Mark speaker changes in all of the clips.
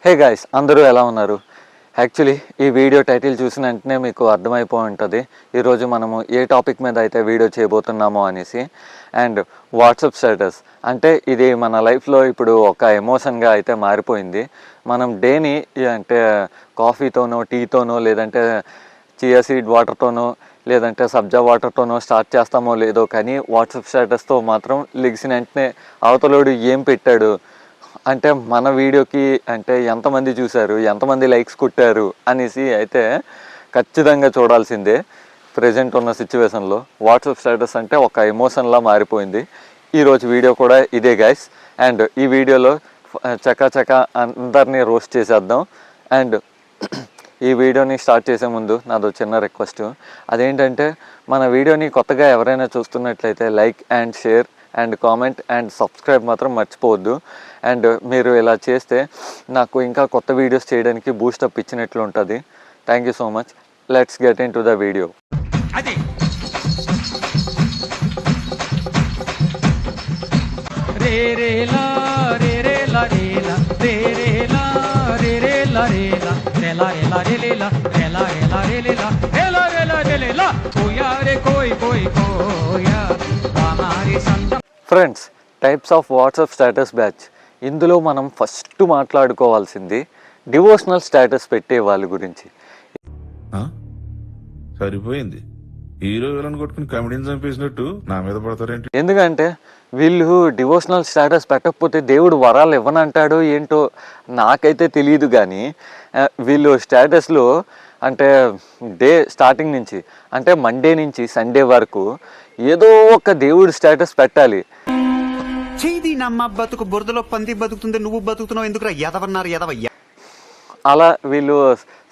Speaker 1: Hey guys, అందరూ ఎలా ఉన్నారు? యాక్చువల్లీ ఈ వీడియో టైటిల్ చూసిన వెంటనే మీకు అర్థమైపోయి ఉంటుంది ఈరోజు మనము ఏ టాపిక్ మీద అయితే వీడియో చేయబోతున్నామో అనేసి. అండ్ వాట్సాప్ స్టేటస్ అంటే ఇది మన లైఫ్లో ఇప్పుడు ఒక ఎమోషన్గా అయితే మారిపోయింది. మనం డేని అంటే కాఫీతోనో, టీతోనో, లేదంటే చియా సీడ్ వాటర్తోనో, లేదంటే సబ్జా వాటర్తోనో స్టార్ట్ చేస్తామో లేదో, కానీ వాట్సాప్ స్టేటస్తో మాత్రం లెగిసిన వెంటనే అవతలోడు ఏం పెట్టాడు, అంటే మన వీడియోకి అంటే ఎంతమంది చూశారు, ఎంతమంది లైక్స్ కొట్టారు అనేసి అయితే ఖచ్చితంగా చూడాల్సిందే. ప్రజెంట్ ఉన్న సిచ్యువేషన్లో వాట్సాప్ స్టేటస్ అంటే ఒక ఎమోషన్లా మారిపోయింది. ఈరోజు వీడియో కూడా ఇదే గైస్. అండ్ ఈ వీడియోలో చకా అందరినీ రోస్ట్ చేసేద్దాం. అండ్ ఈ వీడియోని స్టార్ట్ చేసే ముందు నాదో చిన్న రిక్వెస్ట్. అదేంటంటే మన వీడియోని కొత్తగా ఎవరైనా చూస్తున్నట్లయితే like and share and comment and subscribe మాత్రం మర్చిపోవద్దు. అండ్ మీరు ఇలా చేస్తే నాకు ఇంకా కొత్త వీడియోస్ చేయడానికి బూస్టప్ ఇచ్చినట్లు ఉంటుంది. Thank you so much. Let's get in to the video. Friends, types of WhatsApp status batch. ఇందులో మనం ఫస్ట్ మాట్లాడుకోవాల్సింది డివోషనల్ స్టేటస్ పెట్టే వాళ్ళ గురించి.
Speaker 2: సరిపోయింది, హీరో విలన్ కొట్టుకుని కమెడీని చంపేసినట్టు నా మీద పడతారేంటి?
Speaker 1: ఎందుకంటే వీళ్ళు డివోషనల్ స్టేటస్ పెట్టకపోతే దేవుడు వరాలు ఇవ్వనంటాడో ఏంటో నాకైతే తెలియదు. కానీ వీళ్ళు స్టేటస్లో అంటే డే స్టార్టింగ్ నుంచి అంటే మండే నుంచి సండే వరకు ఏదో ఒక దేవుడి స్టేటస్ పెట్టాలి.
Speaker 3: నమ్మ బతుకు బురదలో పంది బతుకుతుంది, నువ్వు బతుకుతున్నావు ఎందుకురా ఎదవన్నారు ఎదవయ్యా,
Speaker 1: అలా వీళ్ళు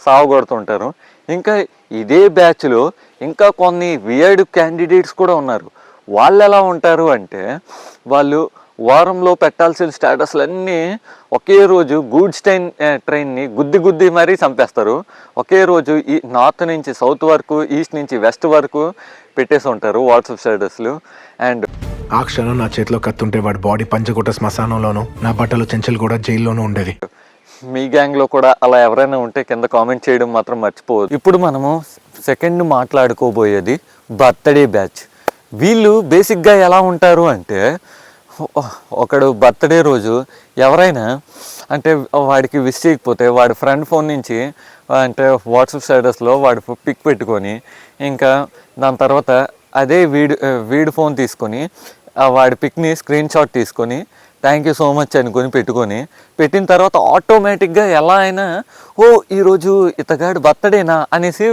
Speaker 1: సావగొడుతుంటారు. ఇంకా ఇదే బ్యాచ్లో ఇంకా కొన్ని వియర్డ్ క్యాండిడేట్స్ కూడా ఉన్నారు. వాళ్ళు ఎలా ఉంటారు అంటే వాళ్ళు వారంలో పెట్టాల్సిన స్టేటస్లన్నీ ఒకే రోజు గూడ్స్ ట్రైన్ని గుద్ది మరీ చంపేస్తారు. ఒకే రోజు ఈ నార్త్ నుంచి సౌత్ వరకు, ఈస్ట్ నుంచి వెస్ట్ వరకు పెట్టేసి ఉంటారు వాట్సాప్ స్టేటస్లు. అండ్
Speaker 4: ఆ క్షణం నా చేతిలో కత్తుంటే వాడి బాడీ పంచగుట్ట శ్మశానంలోనూ, నా బట్టలు చెంచలు కూడా జైల్లోనూ ఉండేది.
Speaker 1: మీ గ్యాంగ్లో కూడా అలా ఎవరైనా ఉంటే కింద కామెంట్ చేయడం మాత్రం మర్చిపోవద్దు. ఇప్పుడు మనము సెకండ్ మాట్లాడుకోబోయేది బర్త్డే బ్యాచ్. వీళ్ళు బేసిక్గా ఎలా ఉంటారు అంటే ఒకడు బర్త్డే రోజు ఎవరైనా అంటే వాడికి విష్ చేయకపోతే వాడి ఫ్రెండ్ ఫోన్ నుంచి అంటే వాట్సాప్ స్టేటస్లో వాడి పిక్ పెట్టుకొని, ఇంకా దాని తర్వాత అదే వీడి ఫోన్ తీసుకొని వాడి పిక్ని స్క్రీన్ షాట్ తీసుకొని థ్యాంక్ యూ సో మచ్ అనుకొని పెట్టిన తర్వాత ఆటోమేటిక్గా ఎలా అయినా ఈరోజు ఇతగాడు బర్త్డేనా అనేసి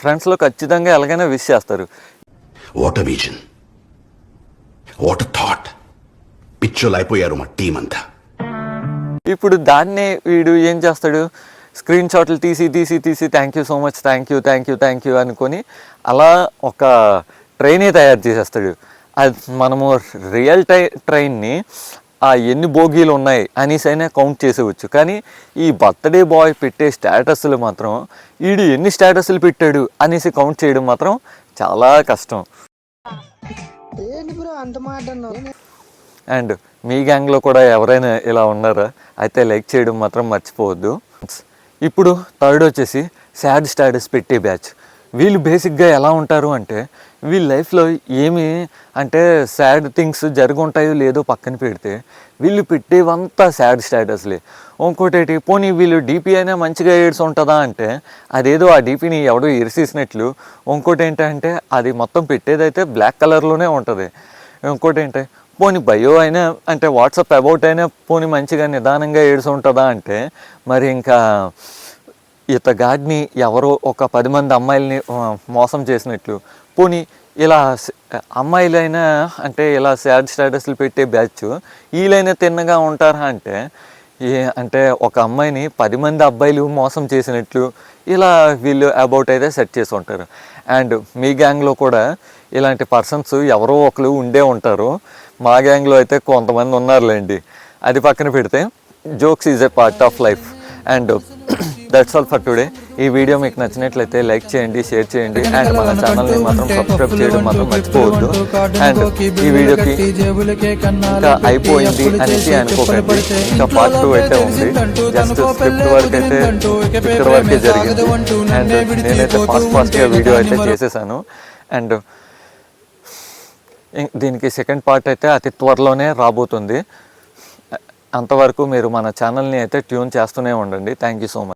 Speaker 1: ఫ్రెండ్స్లో ఖచ్చితంగా ఎలాగైనా విష్ చేస్తారు.
Speaker 5: What a vision, what a thought. పిచ్చోలు అయిపోయారు మా టీం అంతా.
Speaker 1: ఇప్పుడు దాన్నే వీడు ఏం చేస్తాడు, స్క్రీన్ షాట్లు తీసి thank you so much, thank you అనుకొని అలా ఒక ట్రైనే తయారు చేసేస్తాడు. అది మనము రియల్ ట్రైన్ని ఎన్ని బోగీలు ఉన్నాయి అనేసి అయినా కౌంట్ చేసేవచ్చు. కానీ ఈ బర్త్డే బాయ్ పెట్టే స్టేటస్లు మాత్రం వీడు ఎన్ని స్టేటస్లు పెట్టాడు అనేసి కౌంట్ చేయడం మాత్రం చాలా కష్టం. అండ్ మీ గ్యాంగ్లో కూడా ఎవరైనా ఇలా ఉన్నారా? అయితే లైక్ చేయడం మాత్రం మర్చిపోవద్దు. ఇప్పుడు థర్డ్ వచ్చేసి సాడ్ స్టేటస్ పెట్టే బ్యాచ్. వీళ్ళు బేసిక్గా ఎలా ఉంటారు అంటే వీళ్ళ లైఫ్లో ఏమి అంటే సాడ్ థింగ్స్ జరుగుంటాయో లేదో పక్కన పెడితే వీళ్ళు పెట్టేవంతా సాడ్ స్టేటస్లే. ఇంకోటి పోనీ వీళ్ళు డీపీ అయినా మంచిగా ఏడ్స్ ఉంటుందా అంటే అదేదో ఆ డీపీని ఎవడో ఇరిసేసినట్లు. ఇంకోటి ఏంటంటే అది మొత్తం పెట్టేదైతే బ్లాక్ కలర్లోనే ఉంటుంది. ఇంకోటి ఏంటంటే పోనీ బయో అయినా అంటే వాట్సాప్ అబౌట్ అయినా పోనీ మంచిగా నిదానంగా ఏడ్స్ ఉంటుందా అంటే మరి ఇంకా ఇతగాడిని ఎవరో ఒక 10 మంది అమ్మాయిల్ని మోసం చేసినట్లు. పోనీ ఇలా అమ్మాయిలైనా అంటే ఇలా సాడ్ స్టేటస్లు పెట్టే బ్యాచ్ వీళ్ళైనా తిన్నగా ఉంటారా అంటే అంటే ఒక అమ్మాయిని 10 మంది అబ్బాయిలు మోసం చేసినట్లు ఇలా వీళ్ళు అబౌట్ అయితే సెట్ చేసి ఉంటారు. అండ్ మీ గ్యాంగ్లో కూడా ఇలాంటి పర్సన్స్ ఎవరో ఒకరు ఉండే ఉంటారు. మా గ్యాంగ్లో అయితే కొంతమంది ఉన్నారులేండి. అది పక్కన పెడితే jokes is a part of life. And that's all for today. ఈ వీడియో మీకు నచ్చినట్లయితే లైక్ చేయండి, షేర్ చేయండి అండ్ మన ఛానల్ని మాత్రం సబ్స్క్రైబ్ చేయడం మాత్రం మర్చిపోవద్దు. అండ్ ఈ వీడియోకి ఇంకా అయిపోయింది అనేసి అనుకోకండి, ఇంకా పార్ట్ 2 అయితే ఉంది. జస్ట్ స్క్రిప్ట్ వర్క్ అయితే ఇక్కడ వరకే జరిగింది అండ్ నేనైతే ఫాస్ట్గా వీడియో అయితే చేసేసాను. అండ్ దీనికి సెకండ్ పార్ట్ అయితే అతి త్వరలోనే రాబోతుంది. అంతవరకు మీరు మన ఛానల్ని అయితే ట్యూన్ చేస్తూనే ఉండండి. Thank you so much.